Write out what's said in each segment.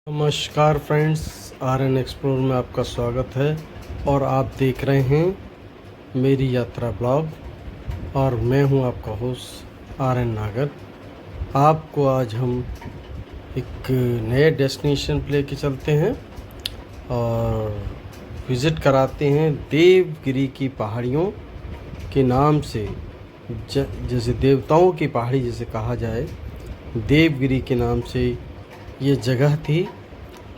नमस्कार friends, RN explore में आपका स्वागत है और आप देख रहे हैं मेरी यात्रा ब्लॉग और मैं हूं आपका होस्ट RN नागर। आपको आज हम एक नए डेस्टिनेशन पे लेके चलते हैं और विज़िट कराते हैं देवगिरी की पहाड़ियों के नाम से। जैसे देवताओं की पहाड़ी जैसे कहा जाए, देवगिरी के नाम से ये जगह थी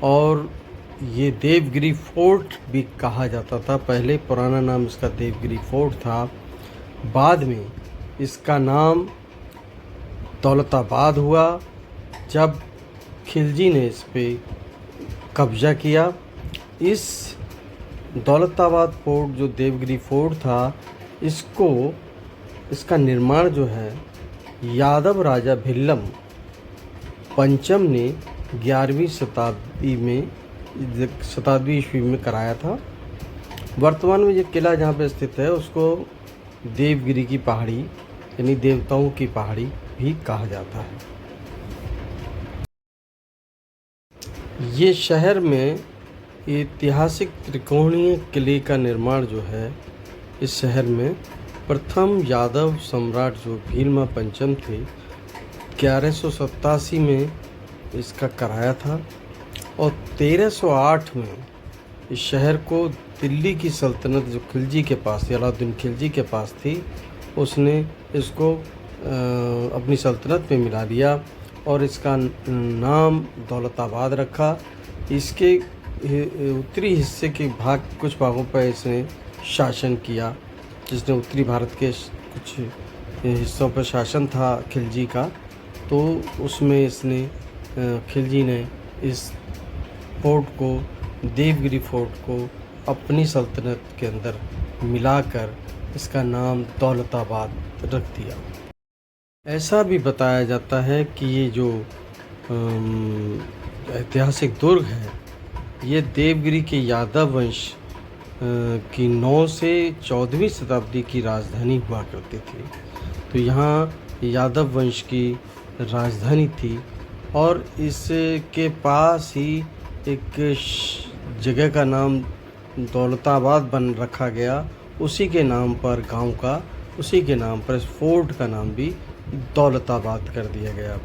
और ये देवगिरी फोर्ट भी कहा जाता था। पहले पुराना नाम इसका देवगिरी फोर्ट था। बाद में इसका नाम दौलताबाद हुआ जब खिलजी ने इस पे कब्ज़ा किया। इस दौलताबाद फोर्ट जो देवगिरी फोर्ट था, इसका निर्माण जो है यादव राजा भिल्लम पंचम ने 11वीं शताब्दी ईस्वी में कराया था। वर्तमान में ये किला जहाँ पे स्थित है उसको देवगिरी की पहाड़ी यानी देवताओं की पहाड़ी भी कहा जाता है। ये शहर में ऐतिहासिक त्रिकोणीय किले का निर्माण जो है, इस शहर में प्रथम यादव सम्राट जो भीलमा पंचम थे 1187 में इसका कराया था और 1308 में इस शहर को दिल्ली की सल्तनत जो खिलजी के पास थी, अलाउद्दीन खिलजी के पास थी, उसने इसको अपनी सल्तनत में मिला लिया और इसका नाम दौलताबाद रखा। इसके उत्तरी हिस्से के कुछ भागों पर इसने शासन किया, जिसने उत्तरी भारत के कुछ हिस्सों पर शासन था खिलजी का, तो उसमें खिलजी ने इस फोर्ट को, देवगिरी फोर्ट को अपनी सल्तनत के अंदर मिलाकर इसका नाम दौलताबाद रख दिया। ऐसा भी बताया जाता है कि ये जो ऐतिहासिक दुर्ग है, ये देवगिरी के यादव वंश की 9 से 14वीं शताब्दी की राजधानी हुआ करती थी। तो यहाँ यादव वंश की राजधानी थी और इसके पास ही एक जगह का नाम दौलताबाद बन रखा गया। उसी के नाम पर गांव का, उसी के नाम पर इस फोर्ट का नाम भी दौलताबाद कर दिया गया।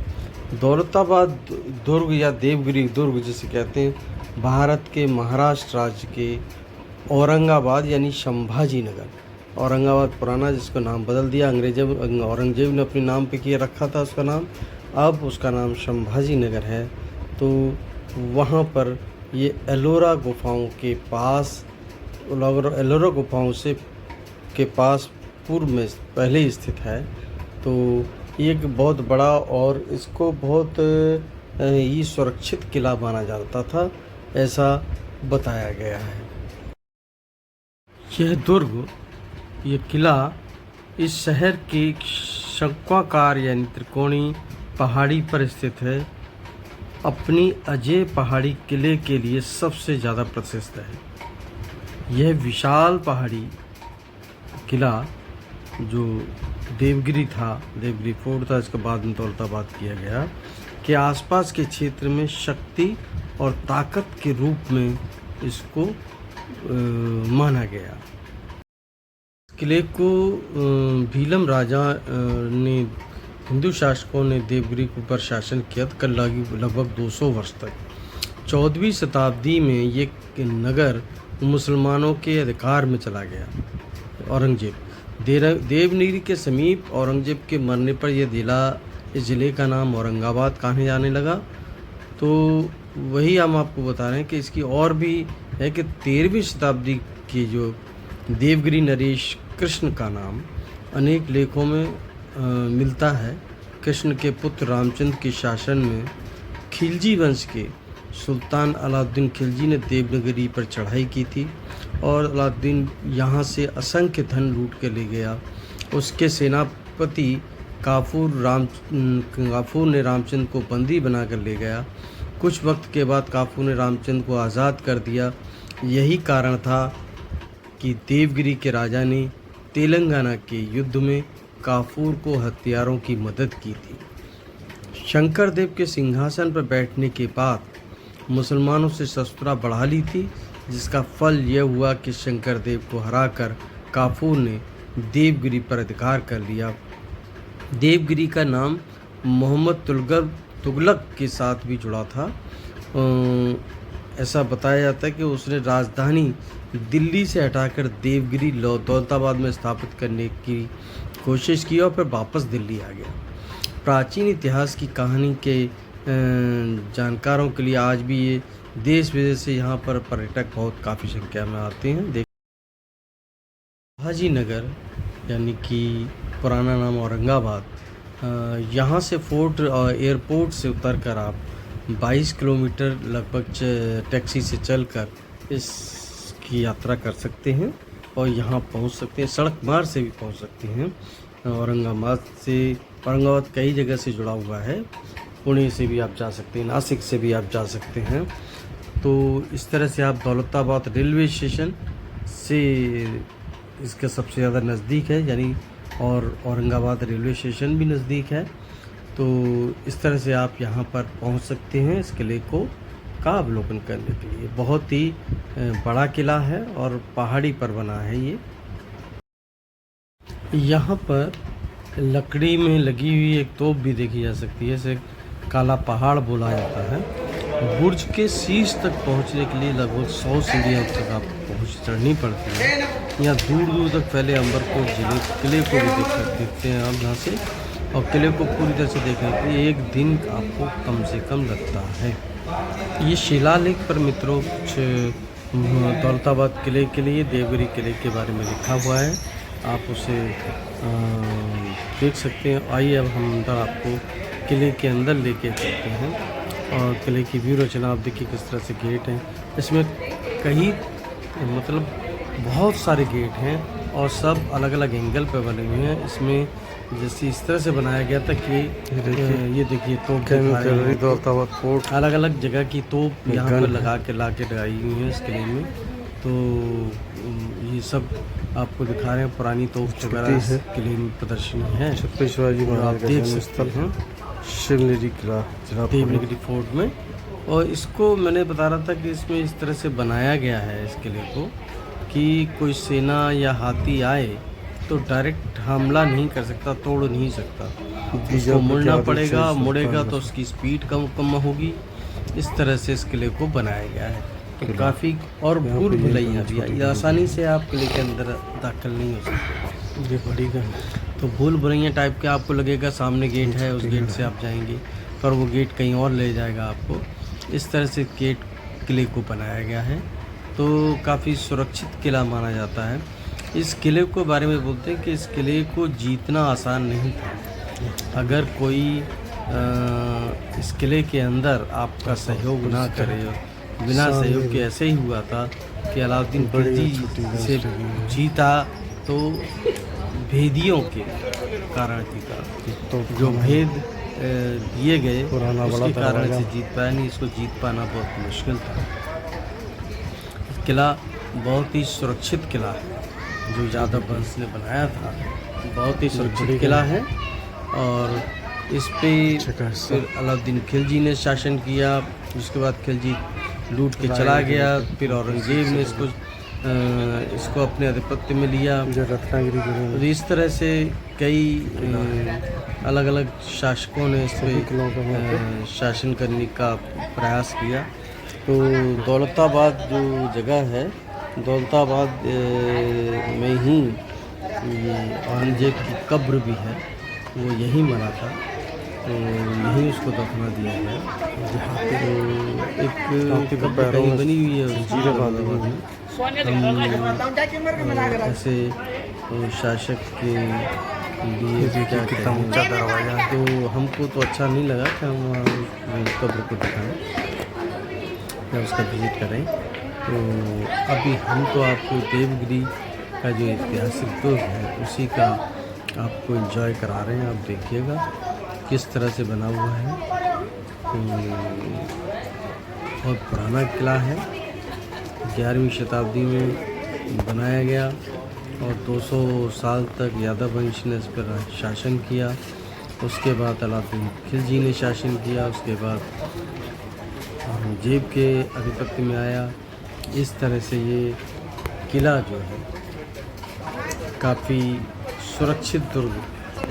दौलताबाद दुर्ग या देवगिरी दुर्ग जिसे कहते हैं, भारत के महाराष्ट्र राज्य के औरंगाबाद यानी संभाजी नगर, औरंगाबाद पुराना जिसको नाम बदल दिया औरंगजेब ने अपने नाम पे किए रखा था उसका नाम, अब उसका नाम संभाजी नगर है। तो वहाँ पर ये एलोरा गुफाओं के पास, एलोरा गुफाओं से के पास पूर्व में पहले ही स्थित है। तो ये एक बहुत बड़ा और इसको बहुत ही सुरक्षित किला माना जाता था, ऐसा बताया गया है। यह दुर्ग, ये किला इस शहर के शंक्वाकार यानी त्रिकोणी पहाड़ी पर स्थित है। अपनी अजय पहाड़ी किले के लिए सबसे ज़्यादा प्रसिद्ध है। यह विशाल पहाड़ी किला जो देवगिरी था, देवगिरी फोर्ट था, इसके बाद में दौलताबाद किया गया, के आसपास के क्षेत्र में शक्ति और ताकत के रूप में इसको माना गया। किले को भीलम राजा ने, हिंदू शासकों ने देवगिरी के ऊपर शासन किया था लगभग 200 वर्ष तक। 14वीं शताब्दी में ये नगर मुसलमानों के अधिकार में चला गया। औरंगजेब देवगिरी के समीप औरंगजेब के मरने पर इस ज़िले का नाम औरंगाबाद कहने जाने लगा। तो वही हम आपको बता रहे हैं कि इसकी और भी है कि 13वीं शताब्दी की जो देवगिरी नरेश कृष्ण का नाम अनेक लेखों में मिलता है। कृष्ण के पुत्र रामचंद्र के शासन में खिलजी वंश के सुल्तान अलाउद्दीन खिलजी ने देवगिरी पर चढ़ाई की थी और अलाउद्दीन यहाँ से असंख्य धन लूट के ले गया। उसके सेनापति काफूर ने रामचंद्र को बंदी बनाकर ले गया। कुछ वक्त के बाद काफूर ने रामचंद्र को आज़ाद कर दिया। यही कारण था कि देवगिरी के राजा ने तेलंगाना के युद्ध में काफूर को हथियारों की मदद की थी। शंकर देव के सिंहासन पर बैठने के बाद मुसलमानों से शस्त्रा बढ़ा ली थी, जिसका फल यह हुआ कि शंकर देव को हराकर काफूर ने देवगिरी पर अधिकार कर लिया। देवगिरी का नाम मोहम्मद तुगलक के साथ भी जुड़ा था। ऐसा बताया जाता है कि उसने राजधानी दिल्ली से हटाकर देवगिरी दौलताबाद में स्थापित करने की कोशिश की और फिर वापस दिल्ली आ गया। प्राचीन इतिहास की कहानी के जानकारों के लिए आज भी ये देश विदेश से यहाँ पर पर्यटक बहुत काफ़ी संख्या में आते हैं। हाजी नगर यानी कि पुराना नाम औरंगाबाद, यहाँ से फोर्ट और एयरपोर्ट से उतरकर आप 22 किलोमीटर लगभग टैक्सी से चलकर इसकी यात्रा कर सकते हैं और यहाँ पहुँच सकते हैं। सड़क मार्ग से भी पहुँच सकते हैं। औरंगाबाद कई जगह से जुड़ा हुआ है। पुणे से भी आप जा सकते हैं, नासिक से भी आप जा सकते हैं। तो इस तरह से आप दौलताबाद रेलवे स्टेशन से इसका सबसे ज़्यादा नज़दीक है, यानी और औरंगाबाद रेलवे स्टेशन भी नज़दीक है। तो इस तरह से आप यहाँ पर पहुँच सकते हैं इस किले का अवलोकन करने के लिए। बहुत ही बड़ा किला है और पहाड़ी पर बना है ये। यहाँ पर लकड़ी में लगी हुई एक तोप भी देखी जा सकती है, इसे काला पहाड़ बोला जाता है। बुर्ज के शीर्ष तक पहुँचने के लिए लगभग 100 सीढ़ियों तक आपको चढ़नी पड़ती है। यहाँ दूर दूर तक फैले अम्बरकोट जिले किले को भी देखते हैं आप यहाँ से, और किले को पूरी तरह से देखने के लिए एक दिन आपको कम से कम लगता है। ये शिलालेख पर मित्रों कुछ दौलताबाद किले के लिए, देवगिरी किले के बारे में लिखा हुआ है, आप उसे देख सकते हैं। आइए अब हम अंदर आपको किले के अंदर लेके चलते हैं और किले की व्यू रचना आप देखिए किस तरह से गेट हैं। इसमें कई मतलब बहुत सारे गेट हैं और सब अलग अलग एंगल पर बने हुए हैं। इसमें जैसे इस तरह से बनाया गया था कि ये देखिए तोप दौलताबाद फोर्ट, अलग अलग जगह की तोप यहाँ पर लगा के लगाई हुई है इस किले में। तो ये सब आपको दिखा रहे हैं, पुरानी तोप वगैरह किले में प्रदर्शनी है। शिवाजी आप देख सकते हैं शिवनेरी किला देवगिरी फोर्ट में। और इसको मैंने बता रहा था कि इसमें इस तरह से बनाया गया है इस किले को कि कोई सेना या हाथी आए तो डायरेक्ट हमला नहीं कर सकता, तोड़ नहीं सकता, उसको मुड़ना पड़ेगा। मुड़ेगा तो उसकी स्पीड कम होगी। इस तरह से इस किले को बनाया गया है। तो काफ़ी और भूल भुलैया भी आसानी से आप किले के अंदर दाखिल नहीं हो सकते। ये बड़ी तो भूल भुलैया टाइप के आपको लगेगा सामने गेट है, उस गेट से आप जाएंगे पर वो गेट कहीं और ले जाएगा आपको। इस तरह से गेट किले को बनाया गया है। तो काफ़ी सुरक्षित किला माना जाता है। इस किले के बारे में बोलते हैं कि इस किले को जीतना आसान नहीं था। अगर कोई इस किले के अंदर आपका सहयोग ना करे, बिना सहयोग के ऐसे ही हुआ था कि अलाउद्दीन खिलजी से जीता तो भेदियों के कारण जीता। तो जो भेद दिए गए उसके कारण से जीत पाया नहीं, इसको जीत पाना बहुत मुश्किल था। किला बहुत ही सुरक्षित किला है जो यादव वंश ने बनाया था। बहुत ही सुरक्षित किला है और इस पे फिर अलाउद्दीन खिलजी ने शासन किया। उसके बाद खिलजी लूट के चला गया, फिर औरंगजेब ने इसको अपने आधिपत्य में लिया। रत्नागिरी इस तरह से कई अलग अलग शासकों ने इस पर शासन करने का प्रयास किया। तो दौलताबाद जो जगह है, दौलताबाद में ही ये औरंगजेब की कब्र भी है, वो यहीं बना था। तो यहीं उसको दफना दिया गया। जहाँ पे एक कब्र कहीं बनी हुई है ऐसे शासक के लिए क्या कितना ऊंचा दरवाजा। तो हमको तो अच्छा नहीं लगा कि हम वहाँ कब्र को दिखाएं या उसका विजिट करें। तो अभी हम तो आपको देवगिरी का जो ऐतिहासिक दुर्ग है उसी का आपको एंजॉय करा रहे हैं। आप देखिएगा किस तरह से बना हुआ है। तो बहुत पुराना किला है, 11वीं शताब्दी में बनाया गया और 200 साल तक यादव वंश ने इस पर शासन किया। उसके बाद अलाउद्दीन खिलजी ने शासन किया। उसके बाद औरंगजेब के आधिपत्य में आया। इस तरह से ये किला जो है काफ़ी सुरक्षित दुर्ग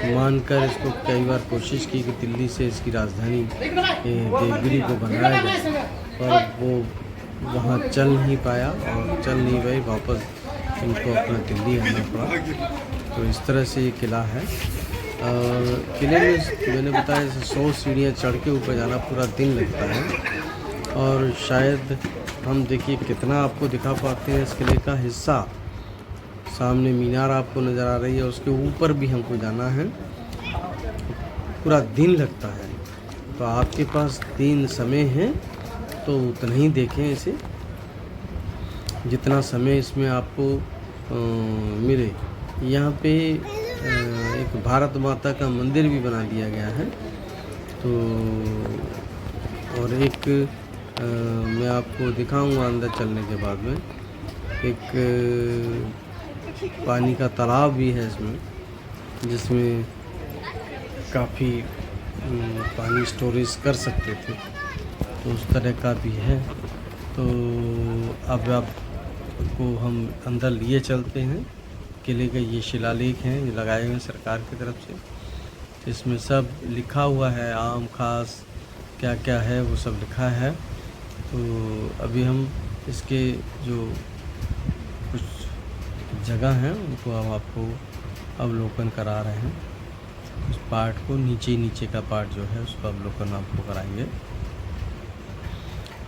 मानकर इसको कई बार कोशिश की कि दिल्ली से इसकी राजधानी देवगिरी को बनाया जाए, पर वो वहाँ चल नहीं पाया और चल नहीं पाई, वापस इनको अपना दिल्ली आना पड़ा। तो इस तरह से ये किला है। और किले में मैंने बताया जैसे 100 सीढ़ियाँ चढ़ के ऊपर जाना पूरा दिन लगता है। और शायद हम देखिए कितना आपको दिखा पाते हैं इस किले का हिस्सा। सामने मीनार आपको नज़र आ रही है, उसके ऊपर भी हमको जाना है, पूरा दिन लगता है। तो आपके पास 3 समय है तो उतना ही देखें इसे, जितना समय इसमें आपको मिले। यहाँ पे एक भारत माता का मंदिर भी बना दिया गया है। तो और एक मैं आपको दिखाऊंगा अंदर चलने के बाद में, एक पानी का तालाब भी है इसमें, जिसमें काफ़ी पानी स्टोरेज कर सकते थे, तो उस तरह का भी है। तो अब आपको हम अंदर लिए चलते हैं। किले का ये शिलालेख हैं, ये लगाए हुए हैं सरकार की तरफ से। इसमें सब लिखा हुआ है, आम खास क्या क्या है वो सब लिखा है। तो अभी हम इसके जो कुछ जगह हैं उनको हम आपको अवलोकन करा रहे हैं। उस पार्ट को नीचे का पार्ट जो है उसको अवलोकन आपको कराएंगे,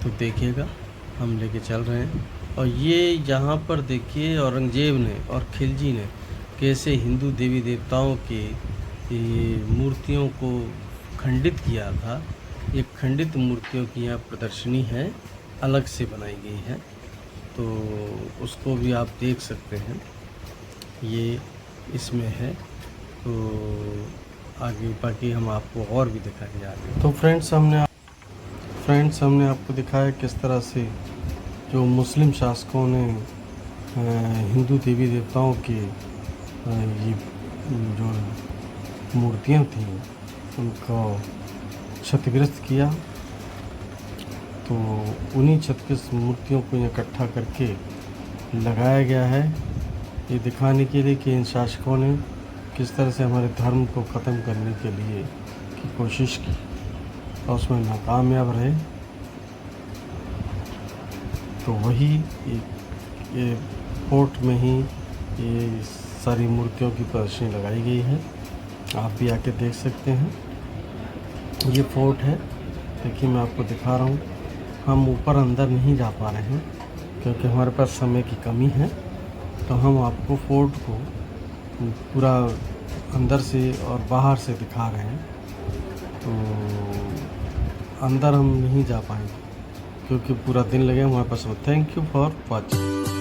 तो देखिएगा हम लेके चल रहे हैं। और ये यहाँ पर देखिए औरंगजेब ने और खिलजी ने कैसे हिंदू देवी देवताओं के मूर्तियों को खंडित किया था। ये खंडित मूर्तियों की यहाँ प्रदर्शनी है, अलग से बनाई गई है, तो उसको भी आप देख सकते हैं, ये इसमें है। तो आगे बाकी हम आपको और भी दिखाएंगे आगे। तो फ्रेंड्स हमने आपको दिखाया किस तरह से जो मुस्लिम शासकों ने हिंदू देवी देवताओं के ये जो मूर्तियाँ थीं उनको क्षतिग्रस्त किया। तो उन्हीं क्षतिग्रस्त मूर्तियों को इकट्ठा करके लगाया गया है, ये दिखाने के लिए कि इन शासकों ने किस तरह से हमारे धर्म को ख़त्म करने के लिए की कोशिश की और उसमें नाकामयाब रहे। तो वही ये फोर्ट में ही ये सारी मूर्तियों की प्रदर्शनी लगाई गई है, आप भी आके देख सकते हैं। ये फोर्ट है, देखिए मैं आपको दिखा रहा हूँ। हम ऊपर अंदर नहीं जा पा रहे हैं क्योंकि हमारे पास समय की कमी है, तो हम आपको फोर्ट को पूरा अंदर से और बाहर से दिखा रहे हैं। तो अंदर हम नहीं जा पाएंगे क्योंकि पूरा दिन लगेगा हमारे पास। Thank you for watching.